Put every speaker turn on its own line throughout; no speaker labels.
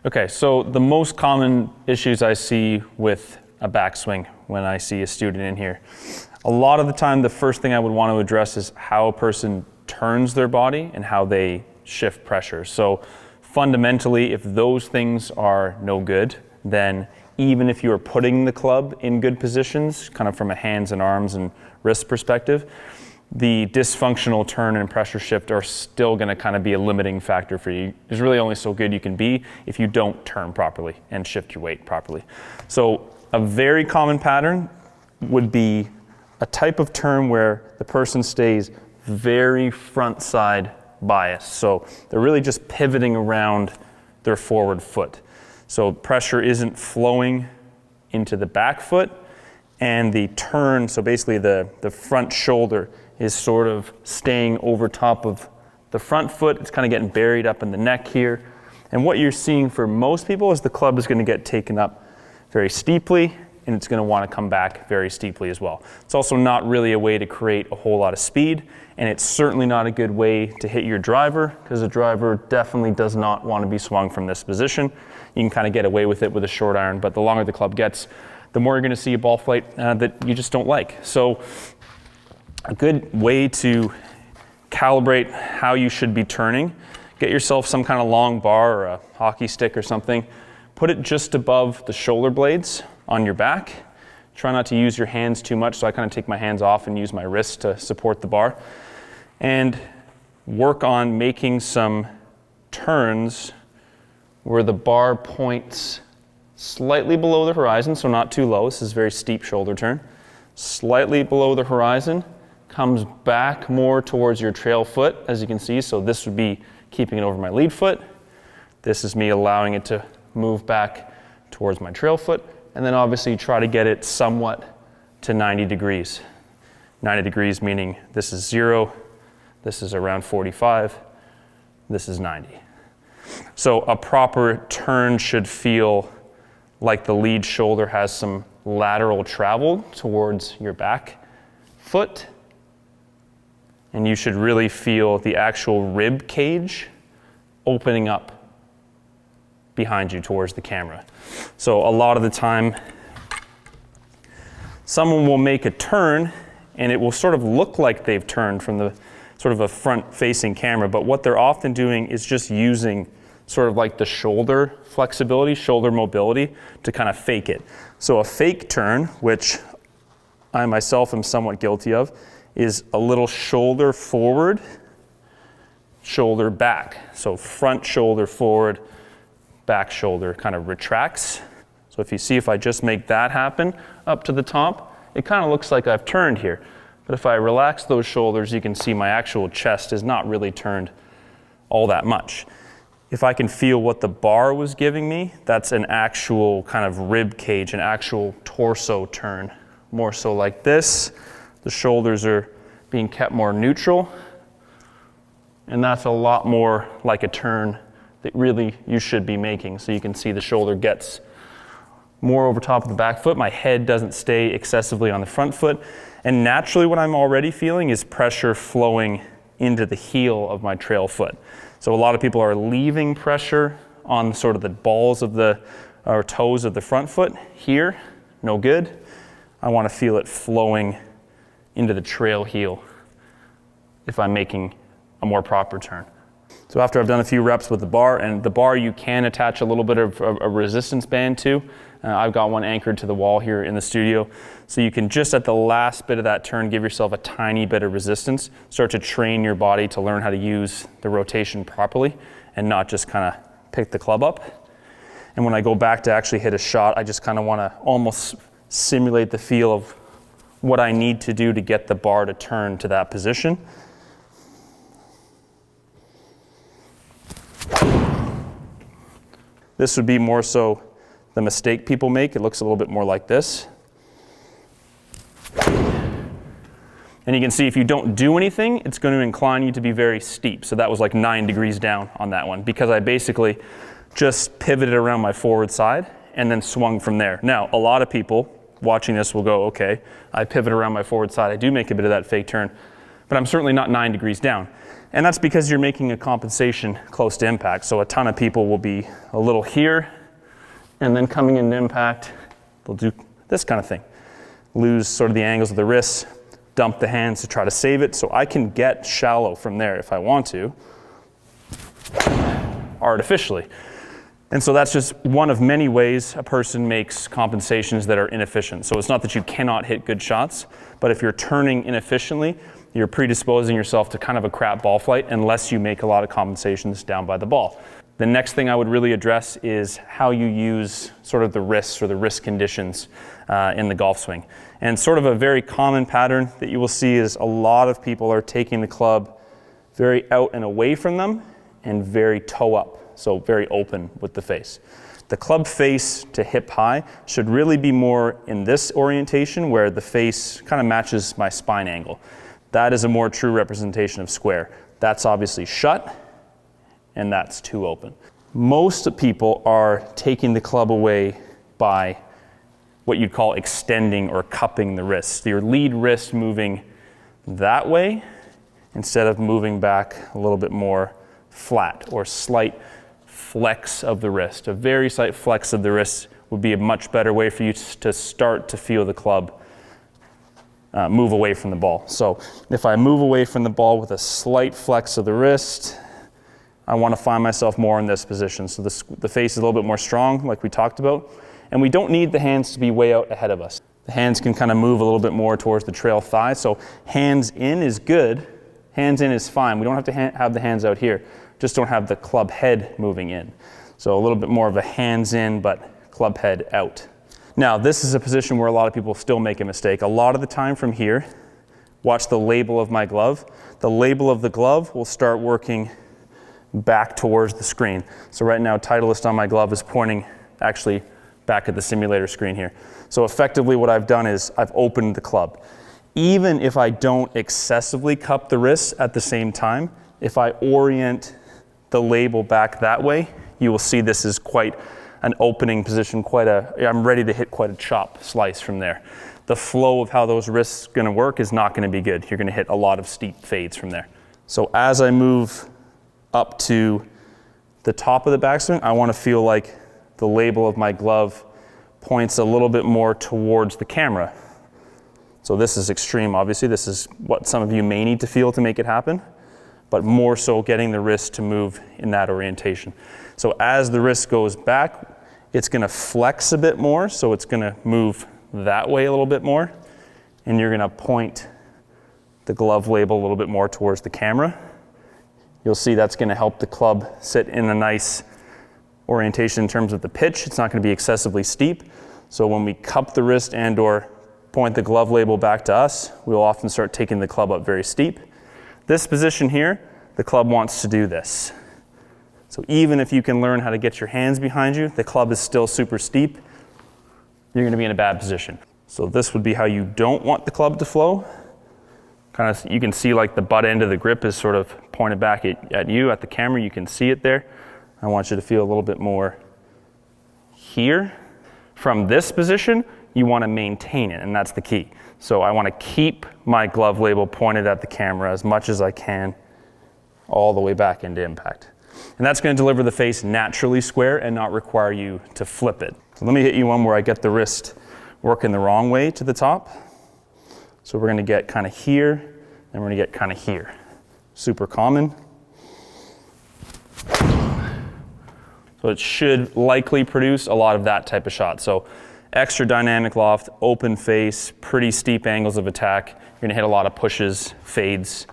Okay, so the most common issues I see with a backswing when I see a student in here, a lot of the time the first thing I would want to address is how a person turns their body and how they shift pressure. So fundamentally, if those things are no good, then even if you are putting the club in good positions, kind of from a hands and arms and wrist perspective, the dysfunctional turn and pressure shift are still going to kind of be a limiting factor for you. It's really only so good you can be if you don't turn properly and shift your weight properly. So a very common pattern would be a type of turn where the person stays very front side biased. So they're really just pivoting around their forward foot. So pressure isn't flowing into the back foot, and the turn, so basically the front shoulder is sort of staying over top of the front foot. It's kind of getting buried up in the neck here. And what you're seeing for most people is the club is going to get taken up very steeply, and it's going to want to come back very steeply as well. It's also not really a way to create a whole lot of speed, and it's certainly not a good way to hit your driver, because the driver definitely does not want to be swung from this position. You can kind of get away with it with a short iron, but the longer the club gets, the more you're going to see a ball flight that you just don't like. So a good way to calibrate how you should be turning, get yourself some kind of long bar or a hockey stick or something, put it just above the shoulder blades on your back. Try not to use your hands too much, so I kind of take my hands off and use my wrist to support the bar. And work on making some turns where the bar points slightly below the horizon, so not too low. This is a very steep shoulder turn. Slightly below the horizon, comes back more towards your trail foot, as you can see. So this would be keeping it over my lead foot. This is me allowing it to move back towards my trail foot. And then obviously try to get it somewhat to 90 degrees. 90 degrees meaning this is 0, this is around 45, this is 90. So a proper turn should feel like the lead shoulder has some lateral travel towards your back foot. And you should really feel the actual rib cage opening up behind you towards the camera. So a lot of the time, someone will make a turn and it will sort of look like they've turned from the sort of a front-facing camera, but what they're often doing is just using sort of like the shoulder flexibility, shoulder mobility to kind of fake it. So a fake turn, which I myself am somewhat guilty of, is a little shoulder forward, shoulder back. So front shoulder forward, back shoulder kind of retracts. So if you see, if I just make that happen up to the top, it kind of looks like I've turned here. But if I relax those shoulders, you can see my actual chest is not really turned all that much. If I can feel what the bar was giving me, that's an actual kind of rib cage, an actual torso turn. More so like this. The shoulders are being kept more neutral. And that's a lot more like a turn that really you should be making. So you can see the shoulder gets more over top of the back foot. My head doesn't stay excessively on the front foot. And naturally what I'm already feeling is pressure flowing into the heel of my trail foot. So a lot of people are leaving pressure on sort of the balls of the, or toes of the front foot here. No good. I want to feel it flowing into the trail heel if I'm making a more proper turn. So after I've done a few reps with the bar, and the bar you can attach a little bit of a resistance band to. I've got one anchored to the wall here in the studio. So you can just at the last bit of that turn, give yourself a tiny bit of resistance, start to train your body to learn how to use the rotation properly and not just kind of pick the club up. And when I go back to actually hit a shot, I just kind of want to almost simulate the feel of what I need to do to get the bar to turn to that position. This would be more so the mistake people make. It looks a little bit more like this. And you can see if you don't do anything, it's going to incline you to be very steep. So that was like 9 degrees down on that one because I basically just pivoted around my forward side and then swung from there. Now, a lot of people watching this will go, okay, I pivot around my forward side. I do make a bit of that fake turn, but I'm certainly not 9 degrees down. And that's because you're making a compensation close to impact. So a ton of people will be a little here, and then coming into impact, they'll do this kind of thing. Lose sort of the angles of the wrists, dump the hands to try to save it. So I can get shallow from there if I want to, artificially. And so that's just one of many ways a person makes compensations that are inefficient. So it's not that you cannot hit good shots, but if you're turning inefficiently, you're predisposing yourself to kind of a crap ball flight unless you make a lot of compensations down by the ball. The next thing I would really address is how you use sort of the wrists or the wrist conditions in the golf swing. And sort of a very common pattern that you will see is a lot of people are taking the club very out and away from them and very toe up, so very open with the face. The club face to hip high should really be more in this orientation where the face kind of matches my spine angle. That is a more true representation of square. That's obviously shut, and that's too open. Most people are taking the club away by what you'd call extending or cupping the wrist. Your lead wrist moving that way instead of moving back a little bit more flat, or slight flex of the wrist. A very slight flex of the wrist would be a much better way for you to start to feel the club move away from the ball. So if I move away from the ball with a slight flex of the wrist, I want to find myself more in this position. So the face is a little bit more strong, like we talked about. And we don't need the hands to be way out ahead of us. The hands can kind of move a little bit more towards the trail thigh. So hands in is good. Hands in is fine. We don't have to have the hands out here. Just don't have the club head moving in. So a little bit more of a hands in, but club head out. Now, this is a position where a lot of people still make a mistake. A lot of the time from here, watch the label of my glove. The label of the glove will start working back towards the screen. So right now, Titleist on my glove is pointing actually back at the simulator screen here. So effectively what I've done is I've opened the club. Even if I don't excessively cup the wrists at the same time, if I orient the label back that way, you will see this is quite an opening position, I'm ready to hit quite a chop slice from there. The flow of how those wrists are gonna work is not gonna be good. You're gonna hit a lot of steep fades from there. So as I move up to the top of the backswing, I wanna feel like the label of my glove points a little bit more towards the camera. So this is extreme, obviously. This is what some of you may need to feel to make it happen, but more so getting the wrist to move in that orientation. So as the wrist goes back, it's gonna flex a bit more, so it's gonna move that way a little bit more, and you're gonna point the glove label a little bit more towards the camera. You'll see that's gonna help the club sit in a nice orientation in terms of the pitch. It's not gonna be excessively steep. So when we cup the wrist and or point the glove label back to us, we'll often start taking the club up very steep. This position here, the club wants to do this. So even if you can learn how to get your hands behind you, the club is still super steep, you're gonna be in a bad position. So this would be how you don't want the club to flow. Kind of, you can see like the butt end of the grip is sort of pointed back at you, at the camera, you can see it there. I want you to feel a little bit more here. From this position, you want to maintain it, and that's the key. So I want to keep my glove label pointed at the camera as much as I can, all the way back into impact. And that's going to deliver the face naturally square and not require you to flip it. So let me hit you one where I get the wrist working the wrong way to the top. So we're going to get kind of here, and we're going to get kind of here. Super common. So it should likely produce a lot of that type of shot. So extra dynamic loft, open face, pretty steep angles of attack. You're gonna hit a lot of pushes, fades,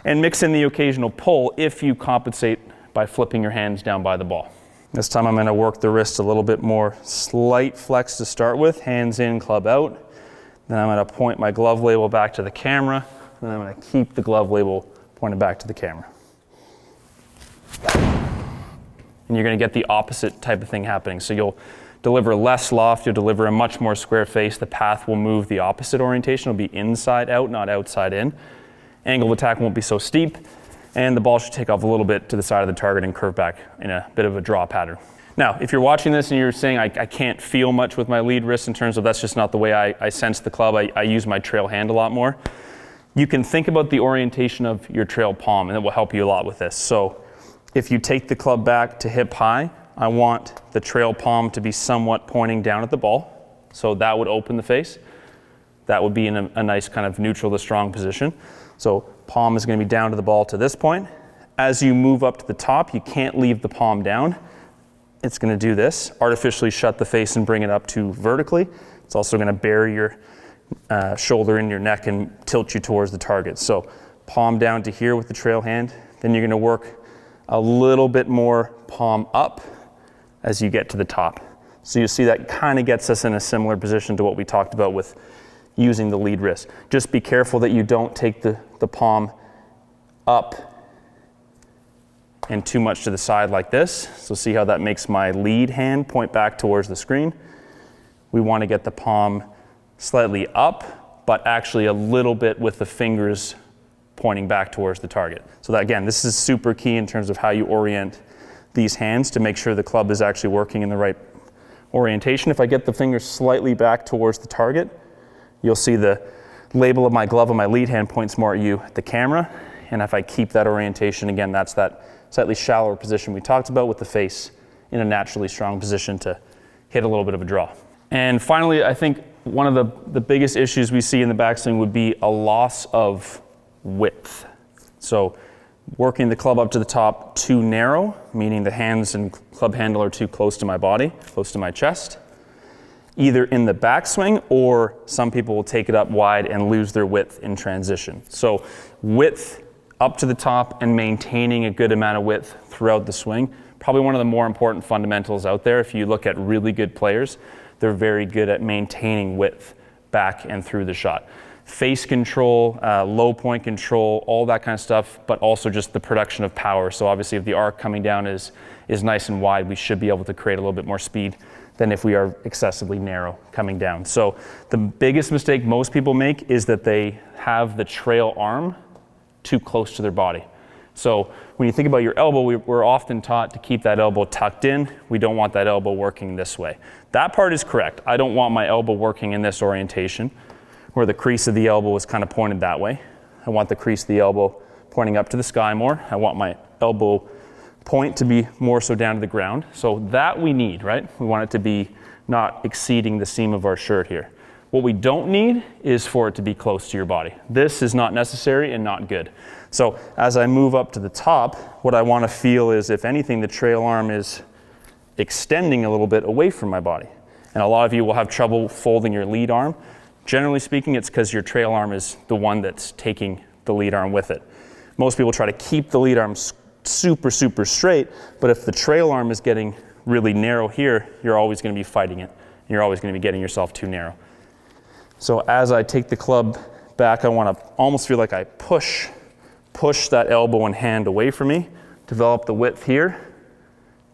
and mix in the occasional pull if you compensate by flipping your hands down by the ball. This time I'm gonna work the wrist a little bit more. Slight flex to start with, hands in, club out. Then I'm gonna point my glove label back to the camera, and then I'm gonna keep the glove label pointed back to the camera. And you're gonna get the opposite type of thing happening. So you'll deliver less loft, you'll deliver a much more square face. The path will move the opposite orientation. It'll be inside out, not outside in. Angle of attack won't be so steep, and the ball should take off a little bit to the side of the target and curve back in a bit of a draw pattern. Now, if you're watching this and you're saying, I can't feel much with my lead wrist in terms of that's just not the way I sense the club, I use my trail hand a lot more. You can think about the orientation of your trail palm, and it will help you a lot with this. So if you take the club back to hip high, I want the trail palm to be somewhat pointing down at the ball. So that would open the face. That would be in a nice kind of neutral to strong position. So palm is going to be down to the ball to this point. As you move up to the top, you can't leave the palm down. It's going to do this, artificially shut the face and bring it up to vertically. It's also going to bury your shoulder in your neck and tilt you towards the target. So palm down to here with the trail hand. Then you're going to work a little bit more palm up as you get to the top. So you see that kind of gets us in a similar position to what we talked about with using the lead wrist. Just be careful that you don't take the palm up and too much to the side like this. So see how that makes my lead hand point back towards the screen. We want to get the palm slightly up, but actually a little bit with the fingers pointing back towards the target. So that, again, this is super key in terms of how you orient these hands to make sure the club is actually working in the right orientation. If I get the fingers slightly back towards the target, you'll see the label of my glove on my lead hand points more at you at the camera. And if I keep that orientation, again, that's that slightly shallower position we talked about with the face in a naturally strong position to hit a little bit of a draw. And finally, I think one of the biggest issues we see in the backswing would be a loss of width. So working the club up to the top too narrow, meaning the hands and club handle are too close to my body, close to my chest, either in the backswing, or some people will take it up wide and lose their width in transition. So width up to the top and maintaining a good amount of width throughout the swing, probably one of the more important fundamentals out there. If you look at really good players, they're very good at maintaining width back and through the shot. Face control, low point control, all that kind of stuff, but also just the production of power. So obviously if the arc coming down is nice and wide, we should be able to create a little bit more speed than if we are excessively narrow coming down. So the biggest mistake most people make is that they have the trail arm too close to their body. So when you think about your elbow, we're often taught to keep that elbow tucked in. We don't want that elbow working this way. That part is correct. I don't want my elbow working in this orientation where the crease of the elbow is kind of pointed that way. I want the crease of the elbow pointing up to the sky more. I want my elbow point to be more so down to the ground. So that we need, right? We want it to be not exceeding the seam of our shirt here. What we don't need is for it to be close to your body. This is not necessary and not good. So as I move up to the top, what I want to feel is, if anything, the trail arm is extending a little bit away from my body. And a lot of you will have trouble folding your lead arm. Generally speaking, it's because your trail arm is the one that's taking the lead arm with it. Most people try to keep the lead arm super, super straight, but if the trail arm is getting really narrow here, you're always going to be fighting it. And you're always going to be getting yourself too narrow. So as I take the club back, I want to almost feel like I push that elbow and hand away from me, develop the width here,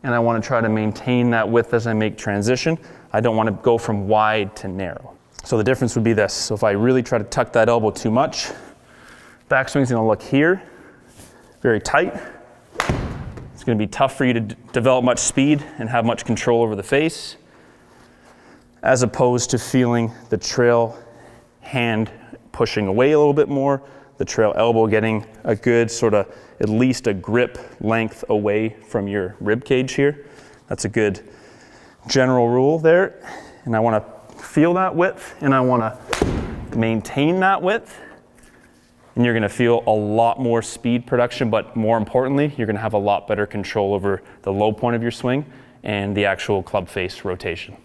and I want to try to maintain that width as I make transition. I don't want to go from wide to narrow. So the difference would be this. So if I really try to tuck that elbow too much, backswing is going to look here, very tight. It's going to be tough for you to develop much speed and have much control over the face, as opposed to feeling the trail hand pushing away a little bit more, the trail elbow getting a good sort of at least a grip length away from your rib cage here. That's a good general rule there. And I want to feel that width, and I want to maintain that width. And you're going to feel a lot more speed production, but more importantly, you're going to have a lot better control over the low point of your swing and the actual club face rotation.